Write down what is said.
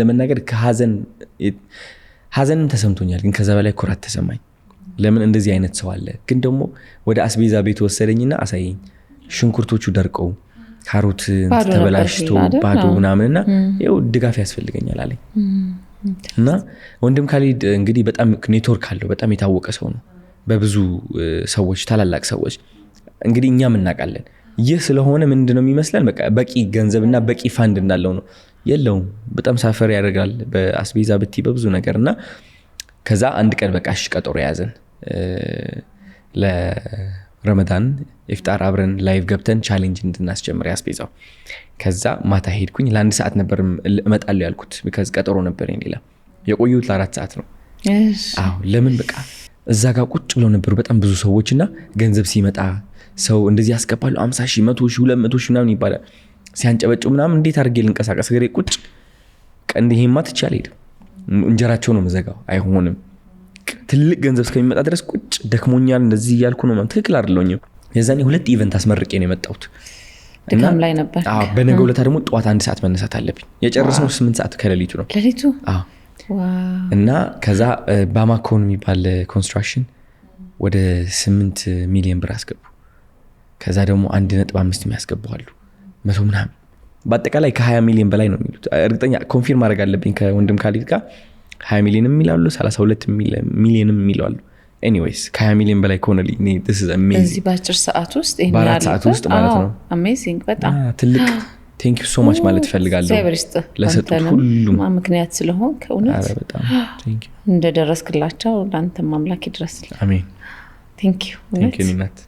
ለመናገር ሀዘንም ተሰምቶኛል ግን ከዛ በላይ ኩራት ተሰማኝ ለምን እንደዚህ አይነት ሰው አለ ግን ደግሞ ወደ አስቤዛ ቤት ወሰደኝና አሳየኝ ሽንኩርቶቹ ደርቀው ካሮት ተበላሽቶ ባዶ ምናምንና ይኸው ድጋፍ ያስፈልገኛል አለኝ እና ወንድም ካሊድ እንግዲህ በጣም ኔትወርክ አለው በጣም የታወቀ ሰው ነው በብዙ ሰዎች ታላላቅ ሰዎች እንግዲህ እኛም እናውቃለን ይህ ስለሆነ ምንድነው የሚመስለን በቃ በቂ ገንዘብና በቂ ፋንድ እንዳለው ነው የለውም በጣም ሳፈር ያደርጋል በአስቤዛ ብቲ በብዙ ነገርና ከዛ አንድ ቀን በቃ እሺ ቀጠሮ ያዘን ለረመዳን ኢፍጣር አብረን ላይቭ ገብተን ቻሌንጅ እንድናስጀምር ያስቤዛው ከዛ ማታ ሄድኩኝ ለአንድ ሰዓት ነበር እመጣለሁ ያልኩት because ቀጠሮ ነበር ሌላ የቆዩት ለ4 ሰዓት ነው አዎ ለምን በቃ እዛ ጋር ቁጭ ብለው ነበር በጣም ብዙ ሰዎችና ገንዘብ ሲመጣ ሰው እንደዚህ ያስቀባሉ 50,000 100,000 200,000 ምናምን ይባላል ሲያንጨበጩ ምናምን እንዴት አድርጌ ልንቀሳቀስ ገሬ ቁጭ ቀንዲህማ ትቻል ሄደ እንጀራቸው ነው መዘጋው አይሆንም ትልቅ ገንዘብ እስከሚመጣ ድረስ ቁጭ ደክሞኛል እንደዚህ ያልኩ ነው ማለት ትክክል አይደለኝም የዛኔ 2 ኢቨንት አስመርቄ ነው የመጣሁት ድካም ላይ ነበር በነገው ዕለት ደግሞ ጠዋት 1 ሰዓት መነሳት አለብኝ የጨረስነው 8 ሰዓት ከሌሊቱ ነው ሌሊቱ እና ከዛ ባማኮን የሚባል ኮንስትራክሽን ወደ 8 ሚሊዮን ብር አስገቡ ከዛ ደግሞ 1.5 የሚያስገቡዋሉ 100 ምናምን በአጠቃላይ ከ20 ሚሊዮን በላይ ነው የሚሉት እርግጠኛ ኮንፊርም ማድረግ አለብኝ ከወንድም ካሊድ ጋር 20 ሚሊዮን የሚላሉ 32 ሚሊዮን የሚላሉ anyways ከ20 ሚሊዮን በላይ ኮነሊ this is amazing እዚህ ባጭር ሰዓት ውስጥ ይሄን ያህል ሰዓት ውስጥ ማለት ነው amazing በጣም ትልቅ thank you so much ማለት ፈልጋለሁ ለሰጡት ሁሉም ምክንያት ስለሆነ ከእውነት በጣም thank you እንደደረስክላቸው ላንተ ማምላክ ይድረስ አሜን thank you thank you ኒናት